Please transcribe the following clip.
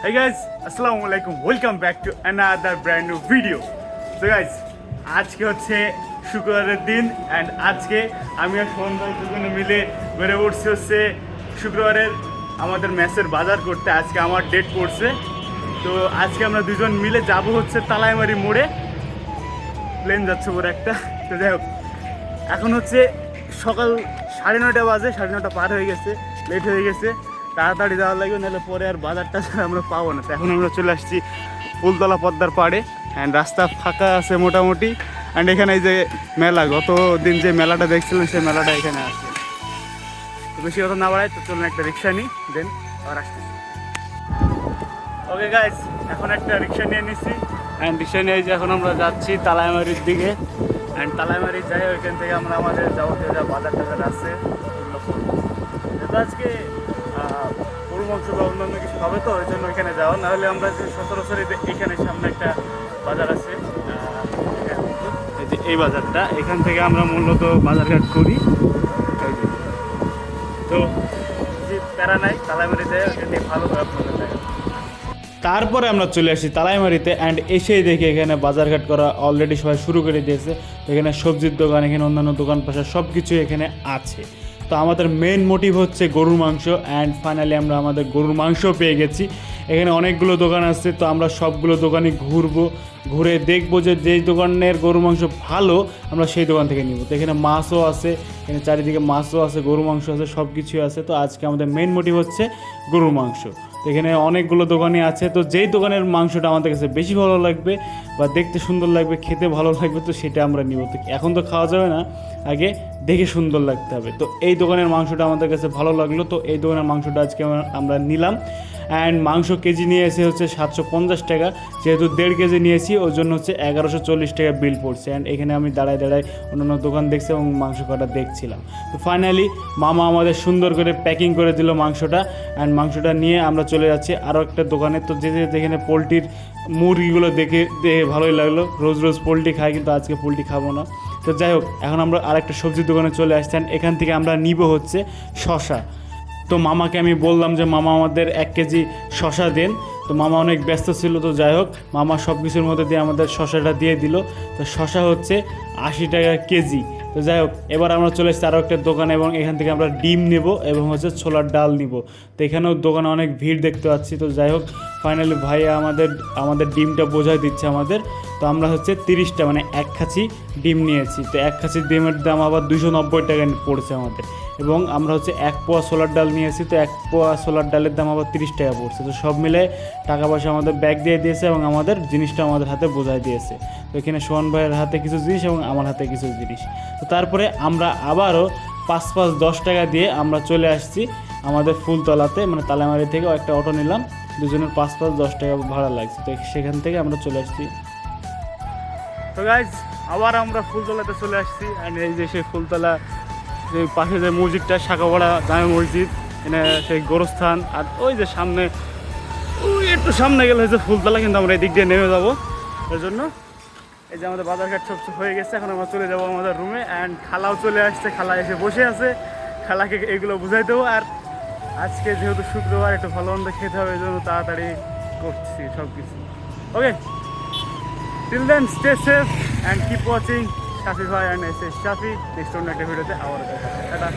Hey guys, আসসালামু আলাইকুম, welcome back to another brand new video. So guys, আজকে হচ্ছে শুক্রবারের দিন অ্যান্ড আজকে আমি আর সোহন ভাই দুজনে মিলে বেড়ে উঠছি হচ্ছে শুক্রবারের আমাদের ম্যাচের বাজার করতে। আজকে আমার ডেট পড়ছে, তো আজকে আমরা দুজন মিলে যাব হচ্ছে তালাইমারি মোড়ে। প্লেন যাচ্ছে ওর একটা। তো যাই হোক, এখন হচ্ছে সকাল 9:30 বাজে, 9:30 পার হয়ে গেছে, লেট হয়ে গেছে, তাড়াতাড়ি যাওয়া লাগবে, নাহলে পরে আর বাজারটা আমরা পাবো না। তো এখন আমরা চলে আসছি ফুলতলা পদ্মার পাড়ে অ্যান্ড রাস্তা ফাঁকা আছে মোটামুটি। অ্যান্ড এখানে এই যে মেলা, গত দিন যে মেলাটা দেখছিলেন সেই মেলাটা এখানে আছে। তো বেশি কথা না বাড়ায়, তো চলুন একটা রিক্সা নিই, দেন আবার আসতেছি। ওকে গাইজ, এখন একটা রিক্সা নিয়ে নিচ্ছি অ্যান্ড রিক্সা নিয়ে যে এখন আমরা যাচ্ছি তালাইমারির দিকে। অ্যান্ড তালাইমারি যাই, ওইখান থেকে আমরা আমাদের যাবতীয় যা বাজার টাজার আছে এগুলো করবো। যেহেতু আজকে গরু মাংস বা অন্যান্য কিছু হবে, তো ওই জন্য ওইখানে যাওয়া। নাহলে আমরা যে সচরাচর এখানে সামনে একটা বাজার আছে, এই যে এই বাজারটা, এখান থেকে আমরা মূলত বাজারঘাট করি। তো যে প্যারা নাই, তালাইমারি যায়, ওইখান থেকে ভালো করে আপনাদের দেখা। তারপরে আমরা চলে আসি তালাইমারিতে অ্যান্ড এসেই দেখি এখানে বাজারঘাট করা অলরেডি সবাই শুরু করে দিয়েছে। এখানে সবজির দোকান, এখানে অন্যান্য দোকান পাশা সব কিছু এখানে আছে। তো আমাদের মেন মোটিভ হচ্ছে গরুর মাংস অ্যান্ড ফাইনালি আমরা আমাদের গরুর মাংস পেয়ে গেছি। এখানে অনেকগুলো দোকান আছে, তো আমরা সবগুলো দোকানে ঘুরবো, ঘুরে দেখবো যে যেই দোকানের গরুর মাংস ভালো আমরা সেই দোকান থেকে নিব। তো এখানে মাছও আছে, এখানে চারিদিকে মাছও আছে, গরুর মাংস আছে, সব কিছুই আছে। তো আজকে আমাদের মেন মোটিভ হচ্ছে গরুর মাংস। তো এখানে অনেকগুলো দোকানই আছে, তো যেই দোকানের মাংসটা আমাদের কাছে বেশি ভালো লাগবে বা দেখতে সুন্দর লাগবে, খেতে ভালো লাগবে, তো সেটা আমরা নিব। তো এখন তো খাওয়া যাবে না, আগে দেখে সুন্দর লাগতে হবে। তো এই দোকানের মাংসটা আমাদের কাছে ভালো লাগলো, তো এই দোকানের মাংসটা আজকে আমরা নিলাম। অ্যান্ড মাংস কেজি নিয়ে এসে হচ্ছে 750 টাকা, যেহেতু 1.5 কেজি নিয়েছি ওর জন্য হচ্ছে 1140 টাকা বিল পড়ছে। অ্যান্ড এখানে আমি দাঁড়ায় অন্যান্য দোকান দেখছি এবং মাংস কাটা দেখছিলাম। তো ফাইনালি মামা আমাদের সুন্দর করে প্যাকিং করে দিল মাংসটা। অ্যান্ড মাংসটা নিয়ে আমরা চলে যাচ্ছি আরও একটা দোকানে। তো যেখানে পোলট্রির মুরগিগুলো দেখে ভালোই লাগলো। রোজ রোজ পোলট্রি খাই, কিন্তু আজকে পোলট্রি খাবো না। তো যাই হোক, এখন আমরা আরেকটা সবজির দোকানে চলে আসছি। এখান থেকে আমরা নিব হচ্ছে শশা। তো মামাকে আমি বললাম যে মামা আমাদের 1 কেজি শশা দেন। তো মামা অনেক ব্যস্ত ছিল, তো যাই হোক মামা সব কিছুর মধ্যে দিয়ে আমাদের শশাটা দিয়ে দিল। তো শশা হচ্ছে 80 টাকা কেজি। তো যাই হোক, এবার আমরা চলে এসেছি আরও একটা দোকানে এবং এখান থেকে আমরা ডিম নেব এবং হচ্ছে ছোলার ডাল নিব। তো এখানেও দোকানে অনেক ভিড় দেখতে পাচ্ছি। তো যাই হোক, ফাইনালি ভাইয়া আমাদের ডিমটা বোঝাই দিচ্ছে আমাদের। তো আমরা হচ্ছে 30টা মানে 1 খাঁচি ডিম নিয়েছি। তো 1 খাঁচি ডিমের দাম আবার 290 টাকা পড়ছে আমাদের। এবং আমরা হচ্ছে 1 পোয়া ছোলার ডাল নিয়েছি, তো 1 পোয়া ছোলার ডালের দাম আবার 30 টাকা পড়ছে। তো সব মিলে টাকা পয়সা আমাদের ব্যাগ দিয়ে দিয়েছে এবং আমাদের জিনিসটা আমাদের হাতে বোঝাই দিয়েছে। তো এখানে সোহন ভাইয়ের হাতে কিছু জিনিস এবং আমার হাতে কিছু জিনিস। তো তারপরে আমরা আবারও 5-10 টাকা দিয়ে আমরা চলে আসছি আমাদের ফুলতলাতে, মানে তালাইমারি থেকে একটা অটো নিলাম, দুজনের 5-10 টাকা ভাড়া লাগছে। তো সেখান থেকে আমরা চলে আসছি। তো গাইজ, আবার আমরা ফুলতলাতে চলে আসছি। অ্যান্ড এই যে সেই ফুলতলা, যে পাশে যে মসজিদটা, শাখাপাড়া জামে মসজিদ, এখানে সেই গোরস্থান, আর ওই যে সামনে, ওই একটু সামনে গেলে হচ্ছে ফুলতলা, কিন্তু আমরা এই দিক দিয়ে নেমে যাবো। এর জন্য এই যে আমাদের বাজারঘাট সব হয়ে গেছে, এখন আমরা চলে যাবো আমাদের রুমে। অ্যান্ড খালাও চলে আসছে, খালা এসে বসে আছে, খালাকে এগুলো বুঝাই দেবো। আর আজকে যেহেতু শুক্রবার, একটু ভালো মন্দ খেতে হবে, এই জন্য তাড়াতাড়ি করছি সব কিছু। Okay, till then stay safe and keep watching Shafi ভাই and S S Shafi. Next অন্য একটা ভিডিওতে আবার দেখা।